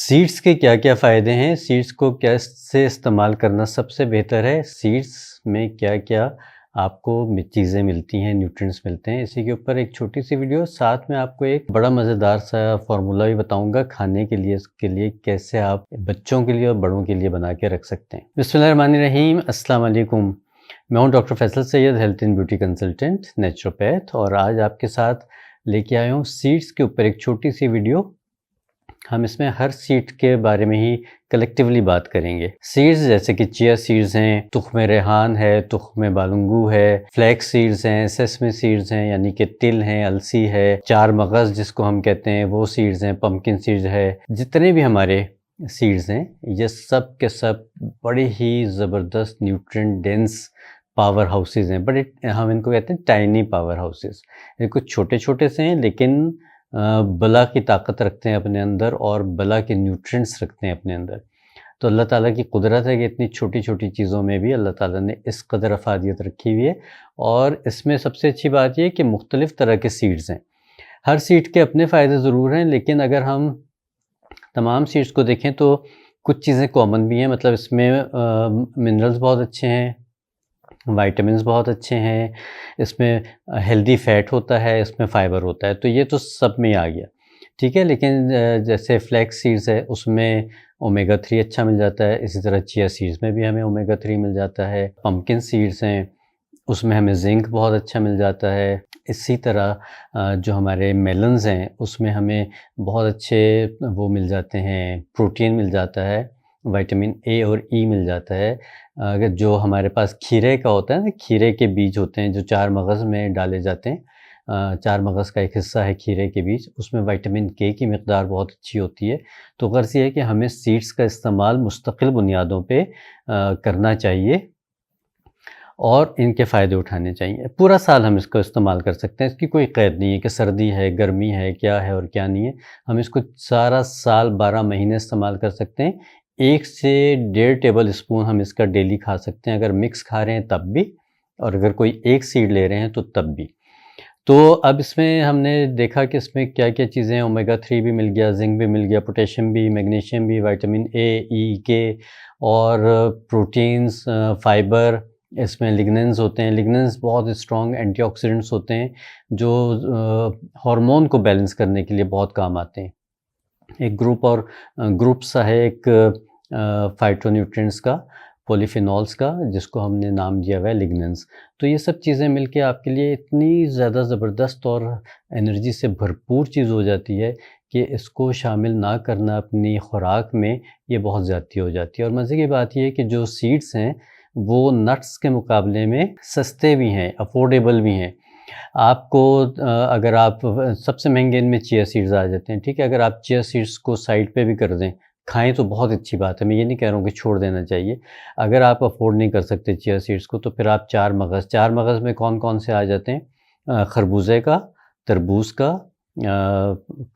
Seeds के क्या-क्या फ़ायदे हैं? सीड्स को कैसे इस्तेमाल करना सबसे बेहतर है? सीड्स में क्या-क्या आपको चीज़ें मिलती हैं, न्यूट्रिएंट्स मिलते हैं? इसी के ऊपर एक छोटी-सी वीडियो, साथ में आपको एक बड़ा मज़ेदार सा फ़ॉर्मूला भी बताऊँगा खाने के लिए, इसके लिए कैसे आप बच्चों के लिए और बड़ों के लिए बना के रख सकते हैं। बिस्मिल्लाहिर्रहमानिर्रहीम, अस्सलाम वालेकुम। मैं हूँ doctor Faisal Syed, health and beauty consultant, naturopath, और आज आपके साथ लेके आया हूँ सीड्स के ऊपर एक छोटी-सी वीडियो। हम इसमें हर सीड के बारे में ही कलेक्टिवली बात करेंगे। सीड्स जैसे कि चिया सीड्स हैं, तुख्म रेहान है, तुख्म बालंगू है, फ्लैक्स सीड्स हैं, सेसमे सीड्स हैं यानी कि तिल हैं, अलसी है, चार मगज़ जिसको हम कहते हैं वो सीड्स हैं, पम्पकिन सीड्स है। जितने भी हमारे सीड्स हैं ये सब के सब बड़े ही ज़बरदस्त न्यूट्रिएंट डेंस पावर हाउसेज़ हैं। बड़े, हम इनको कहते हैं टाइनी पावर हाउसेज़। ये कुछ छोटे-छोटे से हैं लेकिन बला की ताकत रखते हैं अपने अंदर और बला के न्यूट्रिएंट्स रखते हैं अपने अंदर। तो अल्लाह ताला की कुदरत है कि इतनी छोटी-छोटी चीज़ों में भी अल्लाह ताला ने इस कदर अफ़ादियत रखी हुई है। और इसमें सबसे अच्छी बात ये है कि मुख्तलिफ़ तरह के सीड्स हैं। हर सीड के अपने फ़ायदे ज़रूर हैं, लेकिन अगर हम तमाम सीड्स को देखें तो कुछ चीज़ें कॉमन भी हैं। मतलब इसमें मिनरल्स बहुत अच्छे हैं, विटामिन्स बहुत अच्छे हैं, इसमें हेल्दी फ़ैट होता है, इसमें फ़ाइबर होता है, तो ये तो सब में ही आ गया, ठीक है। लेकिन जैसे फ्लैक्स सीड्स है उसमें ओमेगा 3 अच्छा मिल जाता है, इसी तरह चिया सीड्स में भी हमें ओमेगा 3 मिल जाता है। पम्पकिन सीड्स हैं उसमें हमें ज़िंक बहुत अच्छा मिल जाता है। इसी तरह जो हमारे मेलन्स हैं उसमें हमें बहुत अच्छे वो मिल जाते हैं, प्रोटीन मिल जाता है, विटामिन ए और ई मिल जाता है। अगर जो हमारे पास खीरे का होता है ना, खीरे के बीज होते हैं जो चार मगज़ में डाले जाते हैं, चार मगज़ का एक हिस्सा है खीरे के बीज, उसमें विटामिन के की मिक़दार बहुत अच्छी होती है। तो गर्ज़ ये है कि हमें सीड्स का इस्तेमाल मुस्तक़िल बुनियादों पे करना चाहिए और इनके फ़ायदे उठाने चाहिए। पूरा साल हम इसको इस्तेमाल कर सकते हैं, इसकी कोई क़ैद नहीं है कि सर्दी है, गर्मी है, क्या है और क्या नहीं है। हम इसको सारा साल 12 महीने इस्तेमाल कर सकते हैं। 1 से डेढ़ टेबल स्पून हम इसका डेली खा सकते हैं, अगर मिक्स खा रहे हैं तब भी, और अगर कोई एक सीड ले रहे हैं तो तब भी। तो अब इसमें हमने देखा कि इसमें क्या-क्या चीज़ें हैं, ओमेगा 3 भी मिल गया, ज़िंक भी मिल गया, पोटेशियम भी, मैग्नीशियम भी, विटामिन ए, ई, के, और प्रोटीन्स, फ़ाइबर, इसमें लिग्नेंस होते हैं। लिग्नेंस बहुत स्ट्रॉन्ग एंटीऑक्सीडेंट्स होते हैं जो हार्मोन को बैलेंस करने के लिए बहुत काम आते हैं। एक ग्रुप सा है एक फाइटोन्यूट्रिएंट्स का, पॉलीफेनॉल्स का, जिसको हमने नाम दिया हुआ है लिग्नेंस। तो ये सब चीज़ें मिलके आपके लिए इतनी ज़्यादा ज़बरदस्त और एनर्जी से भरपूर चीज़ हो जाती है कि इसको शामिल ना करना अपनी खुराक में, ये बहुत ज़्यादती हो जाती है। और मज़े की बात ये है कि जो सीड्स हैं वो नट्स के मुकाबले में सस्ते भी हैं, अफोर्डेबल भी हैं। आपको अगर आप सबसे महंगे इनमें चिया सीड्स आ जाते हैं, ठीक है। अगर आप चिया सीड्स को साइड पे भी कर दें, खाएँ तो बहुत अच्छी बात है, मैं ये नहीं कह रहा हूँ कि छोड़ देना चाहिए। अगर आप अफ़ोर्ड नहीं कर सकते चिया सीड्स को तो फिर आप चार मगज़ में कौन-कौन से आ जाते हैं, खरबूजे का, तरबूज का,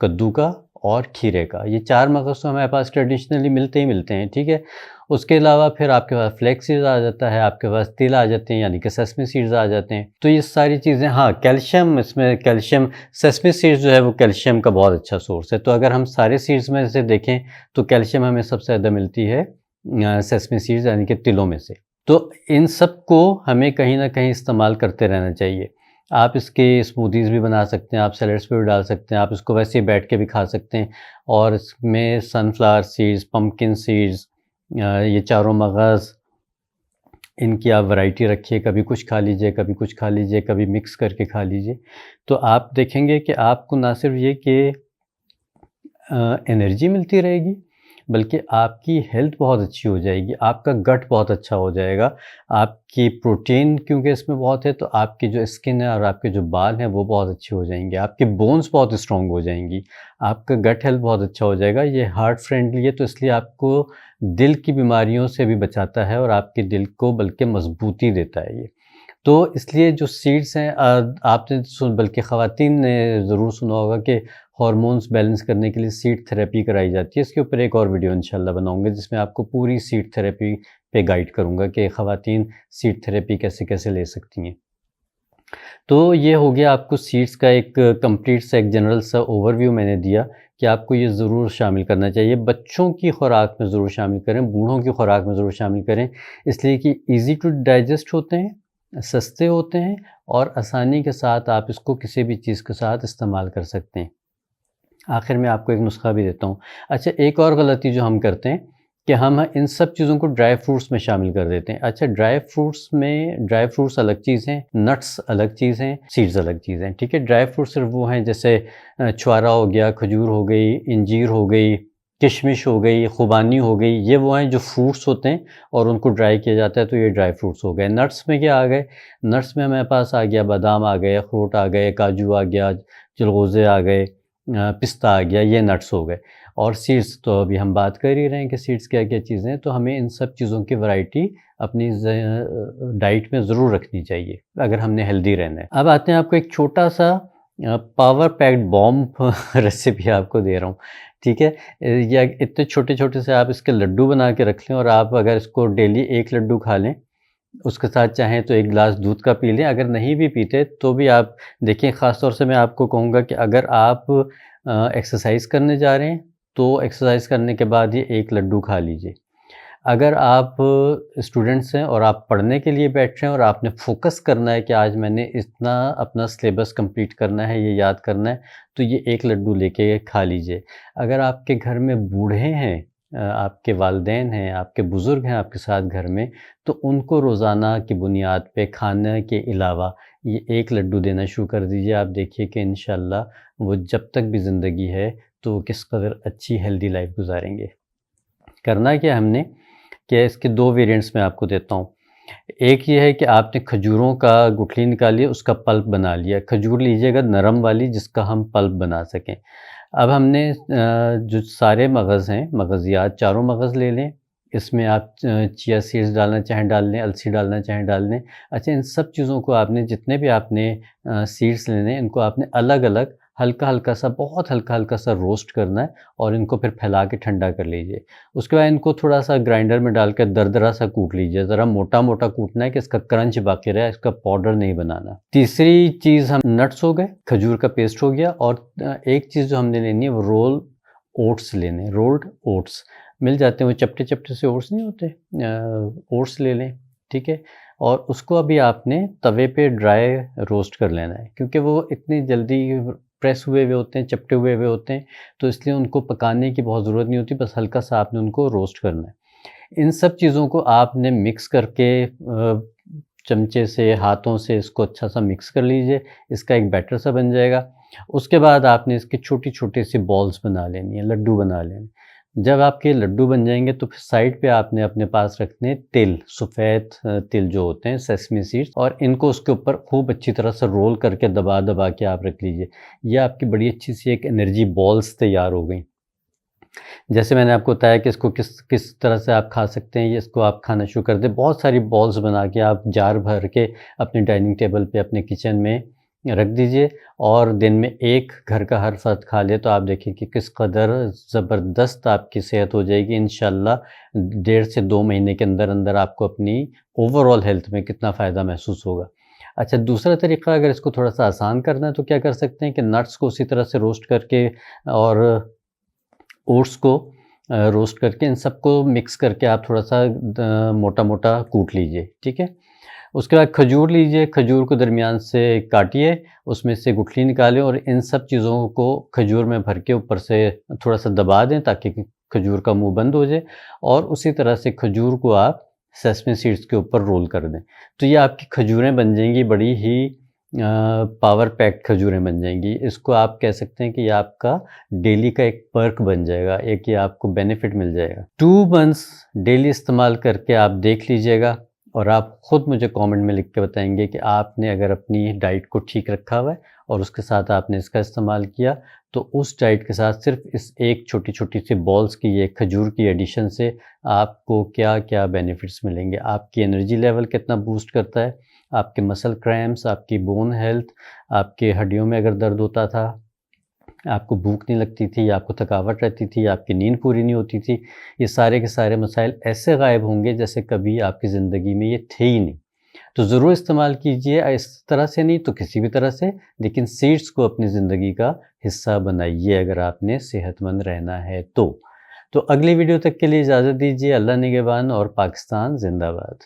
कद्दू का और खीरे का। ये चार मगज़ तो हमारे पास ट्रेडिशनली मिलते ही मिलते हैं, ठीक है। उसके अलावा फिर आपके पास फ्लैक्स सीड्स आ जाता है, आपके पास तिल आ जाते हैं यानी कि सेसमे सीड्स आ जाते हैं। तो ये सारी चीज़ें, हाँ, कैल्शियम, इसमें कैल्शियम, सेसमे सीड्स जो है वो कैल्शियम का बहुत अच्छा सोर्स है। तो अगर हम सारे सीड्स में से देखें तो कैल्शियम हमें सबसे ज़्यादा मिलती है सेसमे सीड्स यानी कि तिलों में से। तो इन सब को हमें कहीं न कहीं इस्तेमाल करते रहना चाहिए। आप इसके स्मूदीज़ भी बना सकते हैं, आप सैलेड्स पे भी डाल सकते हैं, आप इसको वैसे ही बैठ के भी खा सकते हैं। और इसमें सनफ्लावर सीड्स, पम्पकिन सीड्स, ये चारों मगज़, इनकी आप वैरायटी रखिए, कभी कुछ खा लीजिए, कभी कुछ खा लीजिए, कभी मिक्स करके खा लीजिए। तो आप देखेंगे कि आपको ना सिर्फ ये कि एनर्जी मिलती रहेगी, बल्कि आपकी हेल्थ बहुत अच्छी हो जाएगी, आपका गट बहुत अच्छा हो जाएगा, आपकी प्रोटीन क्योंकि इसमें बहुत है तो आपकी जो स्किन है और आपके जो बाल हैं वो बहुत अच्छे हो जाएंगे, आपके बोन्स बहुत स्ट्रॉन्ग हो जाएंगी, आपका गट हेल्थ बहुत अच्छा हो जाएगा। ये हार्ट फ्रेंडली है तो इसलिए आपको दिल की बीमारियों से भी बचाता है और आपके दिल को बल्कि मजबूती देता है ये। तो इसलिए जो सीड्स हैं, आपने बल्कि ख़वातीन ने ज़रूर सुना होगा कि हार्मोन्स बैलेंस करने के लिए सीड थेरेपी कराई जाती है। इसके ऊपर एक और वीडियो इंशाल्लाह बनाऊँगा जिसमें आपको पूरी सीड थेरेपी पे गाइड करूँगा कि ख़वातीन सीड थेरेपी कैसे-कैसे ले सकती हैं। तो ये हो गया आपको सीड्स का एक कंप्लीट सा एक जनरल सा ओवरव्यू मैंने दिया कि आपको ये ज़रूर शामिल करना चाहिए। बच्चों की खुराक में ज़रूर शामिल करें, बूढ़ों की खुराक में ज़रूर शामिल करें, इसलिए कि ईज़ी टू डाइजेस्ट होते हैं, सस्ते होते हैं और आसानी के साथ आप इसको किसी भी चीज़ के साथ इस्तेमाल कर सकते हैं। आखिर में आपको एक नुस्खा भी देता हूँ। अच्छा, एक और गलती जो हम करते हैं कि हम इन सब चीज़ों को ड्राई फ्रूट्स में शामिल कर देते हैं। अच्छा, ड्राई फ्रूट्स अलग चीज़ हैं, नट्स अलग चीज़ हैं, सीड्स अलग चीज़ हैं, ठीक है? ड्राई फ्रूट्स सिर्फ़ वो हैं जैसे छुआरा हो गया, खजूर हो गई, इंजीर हो गई, किशमिश हो गई, खुबानी हो गई, ये वो हैं जो फ्रूट्स होते हैं और उनको ड्राई किया जाता है, तो ये ड्राई फ्रूट्स हो गए। नट्स में क्या आ गए? नट्स में हमारे पास आ गया बादाम आ गए, अखरोट आ गए, काजू आ गया, चिलगोज़े आ गए, पिस्ता आ गया, ये नट्स हो गए। और सीड्स तो अभी हम बात कर ही रहे हैं कि सीड्स क्या-क्या चीज़ें हैं, तो हमें इन सब चीज़ों की वैरायटी अपनी डाइट में ज़रूर रखनी चाहिए, अगर हमने हेल्दी रहना है। अब आते हैं आपको एक छोटा-सा पावर पैक्ड बॉम्ब रेसिपी आपको दे रहा हूँ, ठीक है? या इतने छोटे-छोटे से आप इसके लड्डू बना के रख लें और आप अगर इसको डेली 1 लड्डू खा लें, उसके साथ चाहें तो 1 गिलास दूध का पी लें, अगर नहीं भी पीते तो भी आप देखिए, ख़ास तौर से मैं आपको कहूँगा कि अगर आप एक्सरसाइज़ करने जा रहे हैं, तो एक्सरसाइज़ करने के बाद ये 1 लड्डू खा लीजिए। अगर आप स्टूडेंट्स हैं और आप पढ़ने के लिए बैठ रहे हैं और आपने फ़ोकस करना है कि आज मैंने इतना अपना सिलेबस कंप्लीट करना है, ये याद करना है, तो ये 1 लड्डू लेके खा लीजिए। अगर आपके घर में बूढ़े हैं, आपके वालिदैन हैं, आपके बुज़ुर्ग हैं आपके साथ घर में, तो उनको रोज़ाना की बुनियाद पे खाने के अलावा ये 1 लड्डू देना शुरू कर दीजिए। आप देखिए कि इंशाअल्लाह वो जब तक भी ज़िंदगी है, तो वो किस कदर अच्छी हेल्दी लाइफ़ गुज़ारेंगे। करना क्या है हमने, कि इसके 2 वेरिएंट्स मैं आपको देता हूँ। एक ये है कि आपने खजूरों का गुठली निकाली, उसका पल्प बना लिया। खजूर लीजिएगा नरम वाली जिसका हम पल्प बना सकें। अब हमने जो सारे मगज़ हैं, मगज़ियात चारों मगज़ ले लें। इसमें आप चिया सीड्स डालना चाहें डाल लें, अलसी डालना चाहें डाल लें। अच्छा, इन सब चीज़ों को आपने जितने भी आपने सीड्स लेने हैं, इनको आपने अलग-अलग हल्का-हल्का सा, बहुत हल्का-हल्का सा रोस्ट करना है और इनको फिर फैला के ठंडा कर लीजिए। उसके बाद इनको थोड़ा-सा ग्राइंडर में डाल के दरदरा सा कूट लीजिए, ज़रा मोटा-मोटा कूटना है कि इसका क्रंच बाकी रहे, इसका पाउडर नहीं बनाना। तीसरी चीज़, हम नट्स हो गए, खजूर का पेस्ट हो गया और एक चीज़ जो हमने लेनी है वो रोल ओट्स लेने हैं, रोल्ड ओट्स मिल जाते हैं, वो चपटे-चपटे से ओट्स नहीं होते, ओट्स ले लें, ठीक है? और उसको अभी आपने तवे पे ड्राई रोस्ट कर लेना है, क्योंकि वो इतनी जल्दी प्रेस हुए हुए होते हैं, चपटे हुए हुए होते हैं, तो इसलिए उनको पकाने की बहुत ज़रूरत नहीं होती, बस हल्का-सा आपने उनको रोस्ट करना है। इन सब चीज़ों को आपने मिक्स करके चमचे से, हाथों से इसको अच्छा-सा मिक्स कर लीजिए, इसका एक बैटर सा बन जाएगा। उसके बाद आपने इसकी छोटी-छोटी सी बॉल्स बना लेनी है, लड्डू बना लेने हैं। जब आपके लड्डू बन जाएँगे तो फिर साइड पे आपने अपने पास रखने हैं तिल, सफ़ेद तिल जो होते हैं, सेसमी सीड्स, और इनको उसके ऊपर खूब अच्छी तरह से रोल करके दबा-दबा के आप रख लीजिए। ये आपकी बड़ी अच्छी सी एक एनर्जी बॉल्स तैयार हो गई। जैसे मैंने आपको बताया कि इसको किस किस तरह से आप खा सकते हैं, ये इसको आप खाना शुरू कर दें। बहुत सारी बॉल्स बना के आप जार भर के अपने डाइनिंग टेबल पे, अपने किचन में रख दीजिए और दिन में एक घर का हर फ़र्द खा ले, तो आप देखें कि किस कदर ज़बरदस्त आपकी सेहत हो जाएगी। इंशाअल्लाह 1.5 से 2 महीने के अंदर-अंदर आपको अपनी ओवरऑल हेल्थ में कितना फ़ायदा महसूस होगा। अच्छा, दूसरा तरीका, अगर इसको थोड़ा-सा आसान करना है तो क्या कर सकते हैं कि नट्स को उसी तरह से रोस्ट करके और ओट्स को रोस्ट करके इन सबको मिक्स करके आप थोड़ा-सा मोटा-मोटा कूट लीजिए, ठीक है? उसके बाद खजूर लीजिए, खजूर को दरमियान से काटिए, उसमें से गुठली निकालें और इन सब चीज़ों को खजूर में भर के ऊपर से थोड़ा-सा दबा दें ताकि खजूर का मुँह बंद हो जाए और उसी तरह से खजूर को आप सेसमी सीड्स के ऊपर रोल कर दें। तो ये आपकी खजूरें बन जाएँगी, बड़ी ही पावर पैक्ड खजूरें बन जाएँगी। इसको आप कह सकते हैं कि ये आपका डेली का एक पर्क बन जाएगा, एक ये आपको बेनिफिट मिल जाएगा। 2 मंथ्स डेली इस्तेमाल करके आप देख लीजिएगा और आप ख़ुद मुझे कमेंट में लिख के बताएँगे कि आपने अगर अपनी डाइट को ठीक रखा हुआ है और उसके साथ आपने इसका इस्तेमाल किया, तो उस डाइट के साथ सिर्फ़ इस एक छोटी-छोटी सी बॉल्स की, ये खजूर की एडिशन से आपको क्या-क्या बेनिफिट्स मिलेंगे। आपकी एनर्जी लेवल कितना बूस्ट करता है, आपके मसल क्रैम्प्स, आपकी बोन हेल्थ, आपके हड्डियों में अगर दर्द होता था, आपको भूख नहीं लगती थी, आपको थकावट रहती थी, आपकी नींद पूरी नहीं होती थी, ये सारे के सारे मसाइल ऐसे गायब होंगे जैसे कभी आपकी ज़िंदगी में ये थे ही नहीं। तो ज़रूर इस्तेमाल कीजिए, इस तरह से नहीं तो किसी भी तरह से, लेकिन सीड्स को अपनी ज़िंदगी का हिस्सा बनाइए अगर आपने सेहतमंद रहना है तो। तो अगली वीडियो तक के लिए इजाज़त दीजिए। अल्लाह निगहबान और पाकिस्तान ज़िंदाबाद।